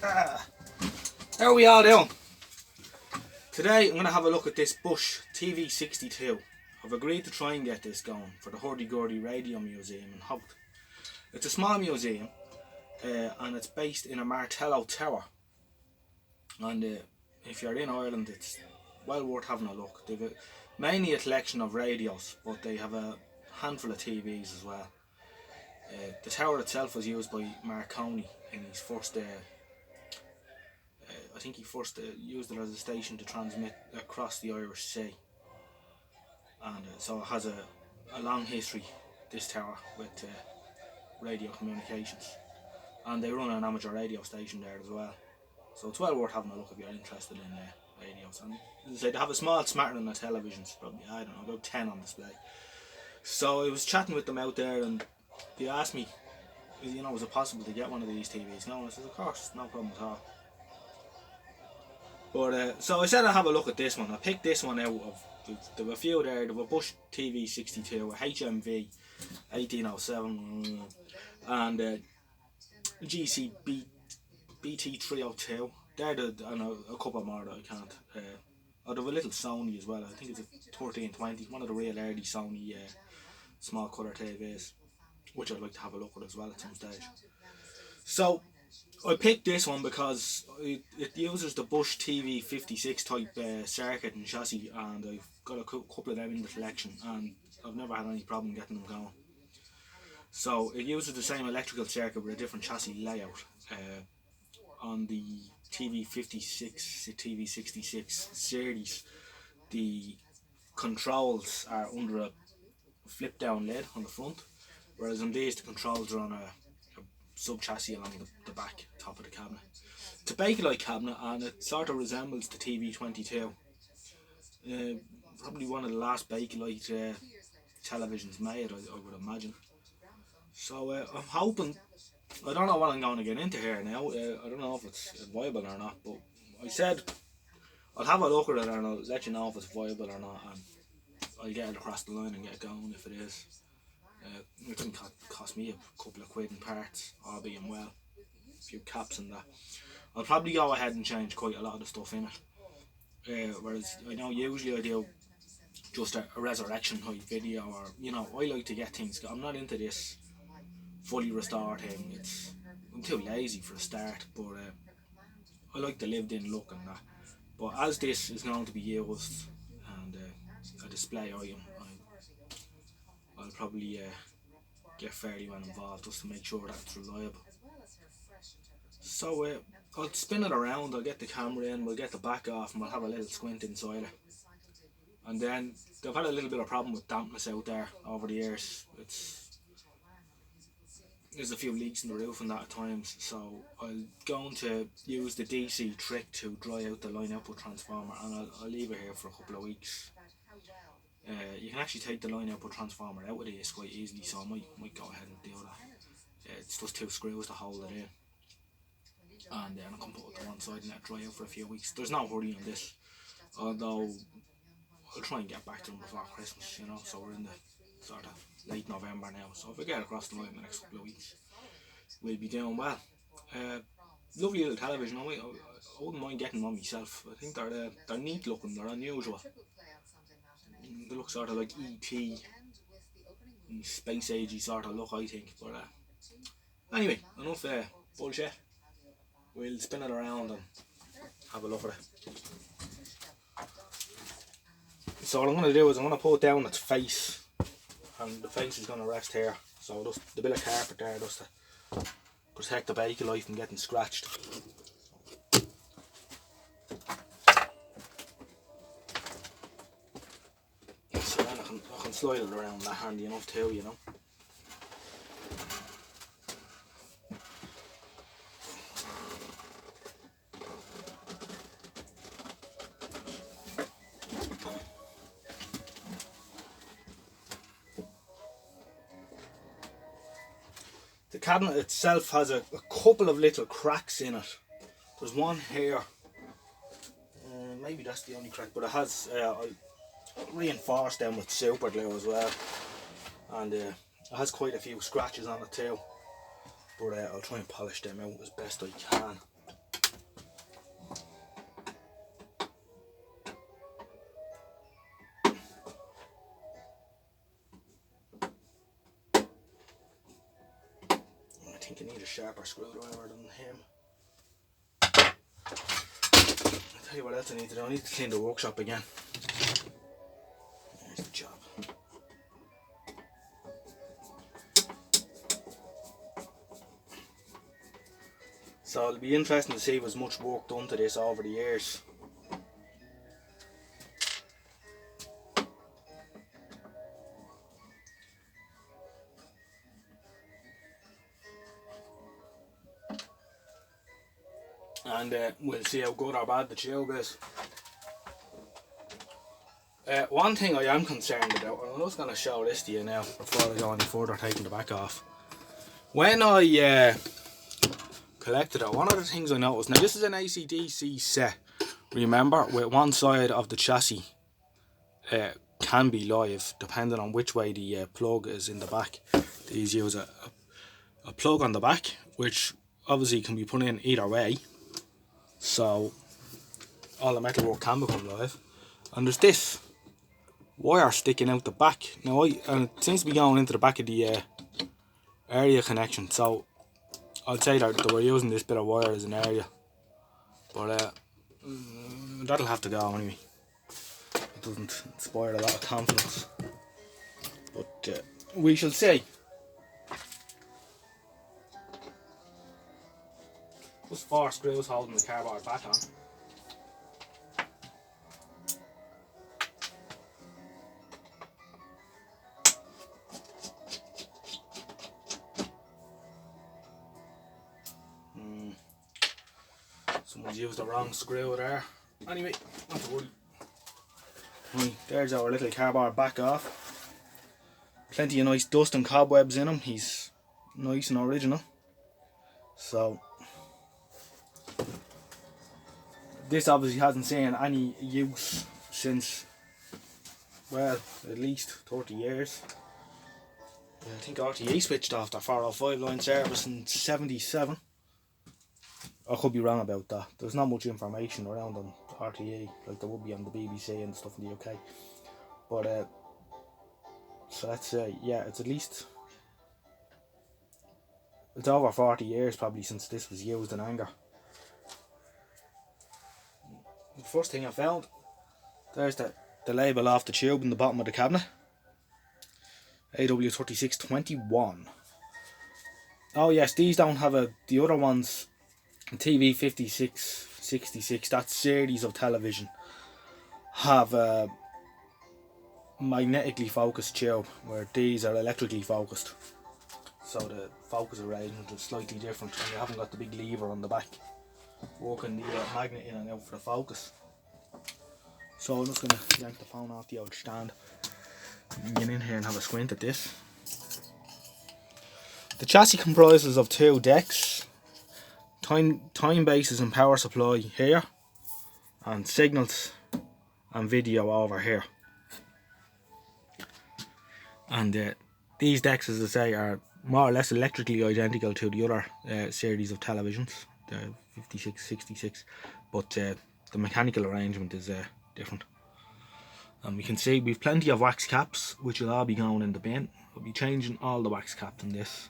How are we all doing? Today I'm going to have a look at this Bosch TV62. I've agreed to try and get this going for the Hurdy-Gurdy Radio Museum in Hout. It's a small museum and it's based in a Martello tower. And if you're in Ireland, it's well worth having a look. They've mainly a collection of radios, but they have a handful of TVs as well. The tower itself was used by Marconi in his first I think he first used it as a station to transmit across the Irish Sea, and so it has a long history, this tower, with radio communications, and they run an amateur radio station there as well, so it's well worth having a look if you're interested in radios. And as I say, they have a small, smarter than a television, probably, I don't know, about 10 on display. So I was chatting with them out there and they asked me, you know, was it possible to get one of these TVs? No, I said, of course, no problem at all. But so I said I'd have a look at this one. I picked this one out of, there were a few there. There were Bosch TV62, a HMV 1807, and GC BT302. They're and a couple more that I can't. Oh, there was a little Sony as well. I think it's a 1320, one of the real early Sony small colour TVs, which I'd like to have a look at as well at some stage. So I picked this one because it uses the Bosch TV56 type circuit and chassis, and I've got a couple of them in the collection and I've never had any problem getting them going. So it uses the same electrical circuit with a different chassis layout. On the TV56 to TV66 series, the controls are under a flip down lid on the front, whereas on these the controls are on a sub-chassis along the back top of the cabinet. It's a bakelite cabinet and it sort of resembles the TV22. Probably one of the last bakelite televisions made, I would imagine. So I'm hoping, I don't know what I'm going to get into here now, I don't know if it's viable or not, but I said I'll have a look at it and I'll let you know if it's viable or not, and I'll get it across the line and get it going if it is. It can cost me a couple of quid in parts, all being well, a few caps and that. I'll probably go ahead and change quite a lot of the stuff in it, whereas I know usually I do just a resurrection type video, or you know, I like to get things, I'm not into this fully restored thing, I'm too lazy for a start, but I like the lived in look and that. But as this is going to be used and a display item, I'll probably get fairly well involved just to make sure that it's reliable. So I'll spin it around, I'll get the camera in, we'll get the back off and we'll have a little squint inside it. And then they've had a little bit of problem with dampness out there over the years. There's a few leaks in the roof and that at times, so I'm going to use the DC trick to dry out the line output transformer, and I'll leave it here for a couple of weeks. You can actually take the line output transformer out of this quite easily, so I might go ahead and do that. It's just 2 screws to hold it in, and then I can put it to one side and let it dry out for a few weeks. There's no hurry on this, although I'll try and get back to them before Christmas, you know, so we're in the sort of late November now, so if I get across the line in the next couple of weeks, we'll be doing well. Lovely little television, I wouldn't mind getting one myself. I think they're neat looking, they're unusual. They look sort of like E.T. space agey sort of look, I think. But anyway, enough bullshit. We'll spin it around and have a look at it. So what I'm going to do is I'm going to put down its face, and the face is going to rest here. So just the bit of carpet there just to protect the bakelite from getting scratched. So then I can slide it around that handy enough too, you know. The cabinet itself has a couple of little cracks in it. There's one here, maybe that's the only crack, but it has reinforced them with super glue as well, and it has quite a few scratches on it too, but I'll try and polish them out as best I can. a sharper screwdriver than him. I'll tell you what else I need to do. I need to clean the workshop again. There's the job. So it'll be interesting to see if there's much work done to this over the years. And we'll see how good or bad the tube is. One thing I am concerned about, and I'm just going to show this to you now before I go any further taking the back off. When I collected it, one of the things I noticed, now this is an AC/DC set, remember, with one side of the chassis can be live depending on which way the plug is in the back. These use a plug on the back, which obviously can be put in either way, so all the metalwork can become live. And there's this wire sticking out the back now, and it seems to be going into the back of the area connection, so I'd say that they were using this bit of wire as an area, but that'll have to go anyway. It doesn't inspire a lot of confidence, but we shall see. Just 4 screws holding the cardboard back on. Someone's used the wrong screw there. Anyway, not to worry. Right, there's our little cardboard back off. Plenty of nice dust and cobwebs in him. He's nice and original. So this obviously hasn't seen any use since, well, at least 30 years. I think RTE switched off their 405 line service in 77. I could be wrong about that. There's not much information around on RTE like there would be on the BBC and stuff in the UK. But so let's say, yeah, it's at least, it's over 40 years probably since this was used in anger. The first thing I found, there's the label off the tube in the bottom of the cabinet. AW3621. Oh yes, these don't have the other ones, TV56, 66, that series of television, have a magnetically focused tube, where these are electrically focused. So the focus arrangement is slightly different, and you haven't got the big lever on the back working the magnet in and out for the focus. So I'm just going to yank the phone off the old stand and get in here and have a squint at this. The chassis comprises of 2 decks, time bases and power supply here, and signals and video over here. And these decks, as I say, are more or less electrically identical to the other series of televisions, the 56, 66, but the mechanical arrangement is different. And we can see we've plenty of wax caps, which will all be going in the bin. We'll be changing all the wax caps in this.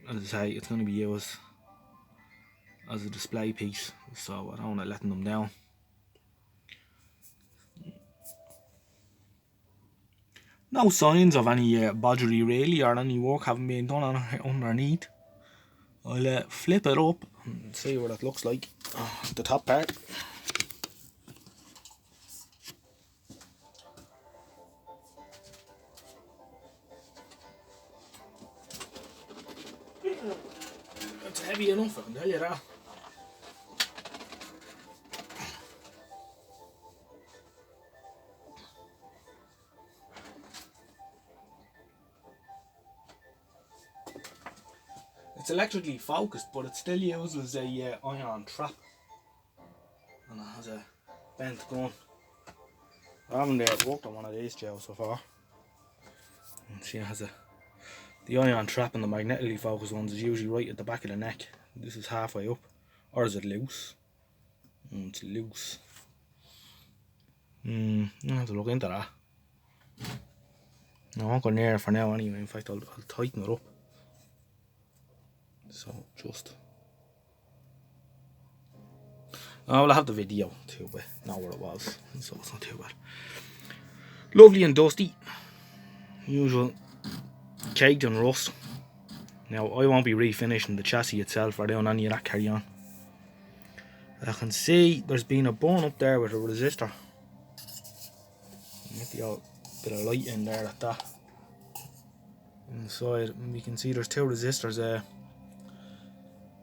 As I say, it's going to be used as a display piece, so I don't want to letting them down. No signs of any bodgery really, or any work having been done on underneath. I'll flip it up and see what it looks like. The top part. It's heavy enough, I can tell you that. It's electrically focused, but it still uses a iron trap, and it has a bent gun. I haven't worked on one of these gels so far. And see, it has the iron trap, and the magnetically focused ones is usually right at the back of the neck. This is halfway up, or is it loose? It's loose. I'll have to look into that. I won't go near it for now anyway. In fact, I'll tighten it up. So just, I'll have the video too, but know where it was, so it's not too bad. Lovely and dusty, usual caked and rust. Now I won't be refinishing the chassis itself or doing any of that carry on. I can see there's been a burn up there with a resistor. Get the old bit of light in there at that. Inside we can see there's two resistors there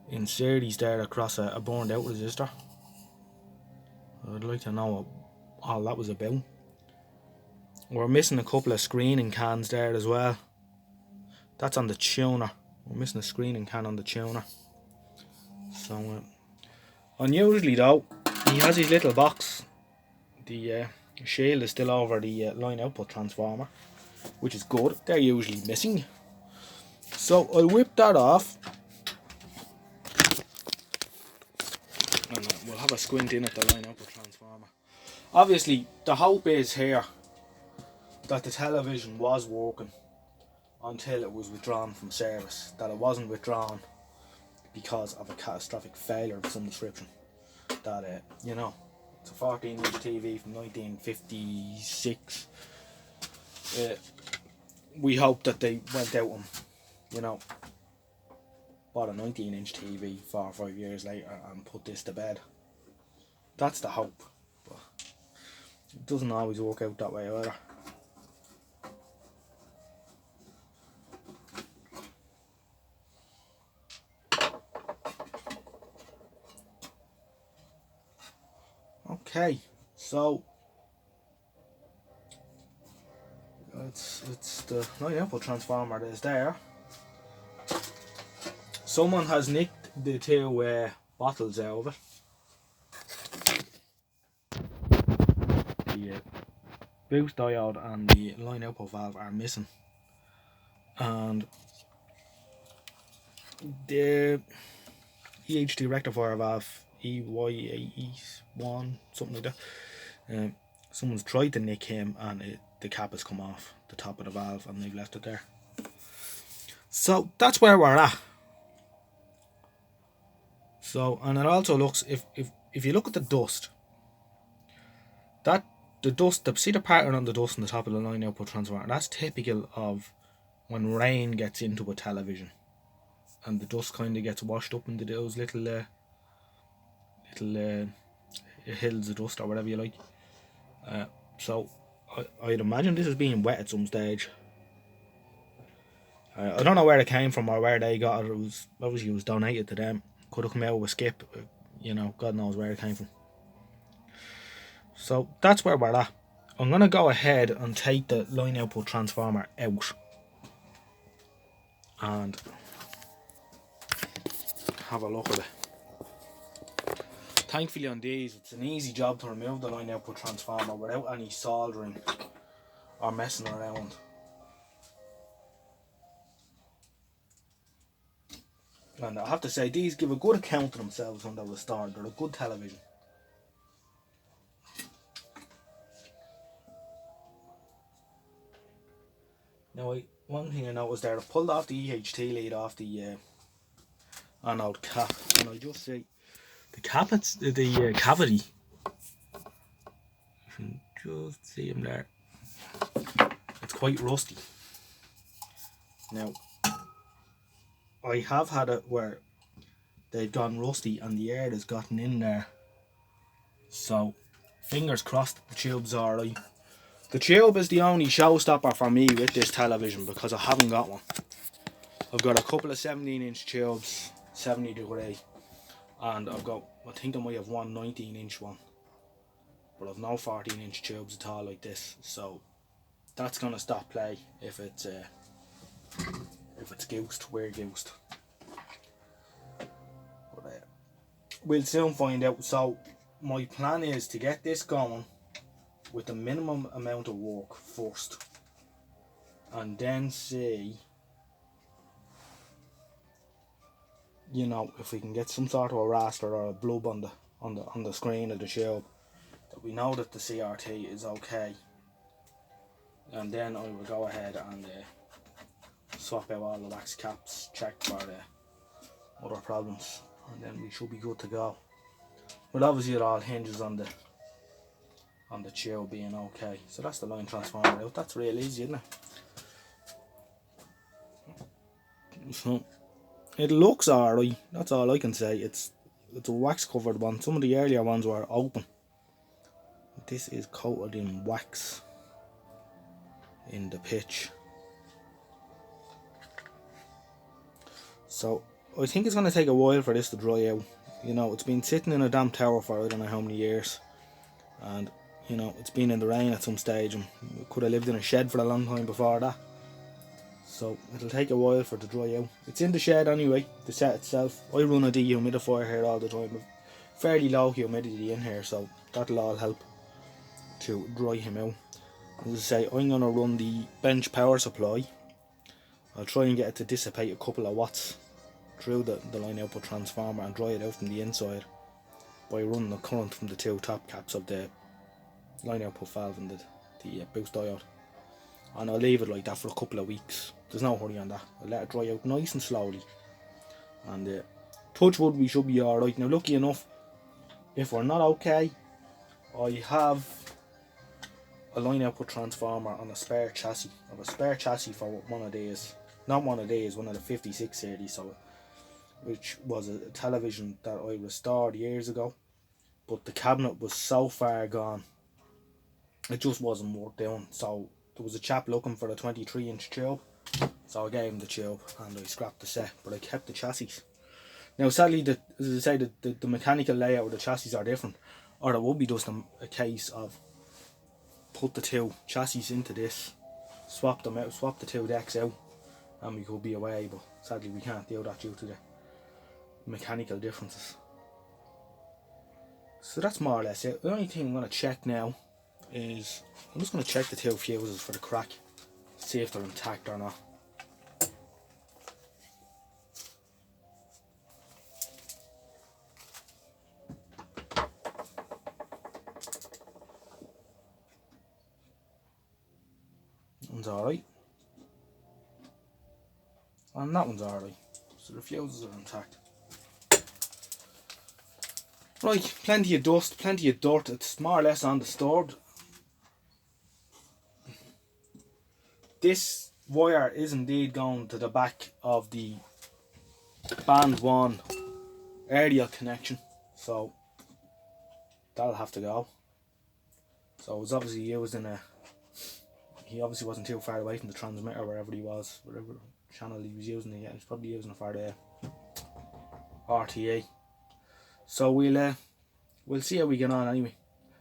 in series there across a burned out resistor. I'd like to know what all that was about. We're missing a couple of screening cans there as well. That's on the tuner. We're missing a screening can on the tuner. So unusually though, he has his little box. The shield is still over the line output transformer, which is good. They're usually missing. So I'll whip that off. And we'll have a squint in at the line output transformer. Obviously the hope is here that the television was working until it was withdrawn from service, that it wasn't withdrawn because of a catastrophic failure of some description. That you know, it's a 14-inch TV from 1956. We hope that they went out and, you know, bought a 19-inch TV 4 or 5 years later and put this to bed. That's the hope, but it doesn't always work out that way either. Okay, so it's the line output transformer that is there. Someone has nicked the two bottles out of it. The boost diode and the line output valve are missing, and the EHT rectifier valve EYAE1, something like that. Someone's tried to nick him and the cap has come off the top of the valve and they've left it there. So that's where we're at. So, and it also looks, if you look at the dust, see the pattern on the dust on the top of the line output transformer, that's typical of when rain gets into a television and the dust kind of gets washed up into those little hills of dust or whatever you like. So I'd imagine this is being wet at some stage. I don't know where it came from or where they got it. It was obviously donated to them. Could have come out with a skip, you know, God knows where it came from. So that's where we're at. I'm going to go ahead and take the line output transformer out and have a look at it. Thankfully on these, it's an easy job to remove the line output transformer without any soldering or messing around. And I have to say, these give a good account of themselves when they were started. They're a good television. Now, one thing I noticed there, I pulled off the EHT lead off the anode cap, and I just see the cavity. You can just see him there. It's quite rusty. Now, I have had it where they've gone rusty and the air has gotten in there. So, fingers crossed the tube's alright. The tube is the only showstopper for me with this television because I haven't got one. I've got a couple of 17-inch tubes, 70 degree, and I've got, I think I might have one 19-inch one, but I've no 14-inch tubes at all like this. So that's gonna stop play if it's goosed, we're goosed. But we'll soon find out. So my plan is to get this going with the minimum amount of work first, and then see, you know, if we can get some sort of a raster or a blub on the screen of the tube, that we know that the CRT is okay, and then I will go ahead and swap out all the wax caps, check for other problems, and then we should be good to go. But obviously it all hinges on the tube being okay. So that's the line transformer out. That's real easy, isn't it? So it looks alright, that's all I can say. It's a wax covered one. Some of the earlier ones were open. This is coated in wax in the pitch. So I think it's going to take a while for this to dry out. You know, it's been sitting in a damp tower for I don't know how many years, and you know, it's been in the rain at some stage, and we could have lived in a shed for a long time before that. So it'll take a while for it to dry out. It's in the shed anyway, the set itself. I run a dehumidifier here all the time, with fairly low humidity in here, so that'll all help to dry him out. As I say, I'm going to run the bench power supply. I'll try and get it to dissipate a couple of watts through the line output transformer and dry it out from the inside by running the current from the two top caps of the line output valve and the boost diode. And I'll leave it like that for a couple of weeks. There's no hurry on that. I'll let it dry out nice and slowly. And touch wood, we should be alright. Now lucky enough, if we're not okay, I have a line output transformer on a spare chassis. I have a spare chassis for one of these. Not one of these, one of the 56 series, so, which was a television that I restored years ago. But the cabinet was so far gone, it just wasn't worth doing. So there was a chap looking for a 23-inch tube, so I gave him the tube and I scrapped the set, but I kept the chassis. Now sadly, as I say, the mechanical layout of the chassis are different, or it would be just a case of put the two chassis into this, swap them out, swap the two decks out, and we could be away, but sadly we can't do that due to the mechanical differences. So that's more or less it. The only thing I'm going to check now is, I'm just going to check the two fuses for the crack, see if they're intact or not. That one's alright, and that one's alright, so the fuses are intact. Right, plenty of dust, plenty of dirt. It's more or less undisturbed. This wire is indeed going to the back of the band 1 aerial connection, so that'll have to go. So it was obviously used in he obviously wasn't too far away from the transmitter, wherever he was, whatever channel he was using. He was probably using it for the RTA. So we'll see how we get on anyway.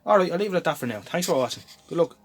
Alright, I'll leave it at that for now. Thanks for watching. Good luck.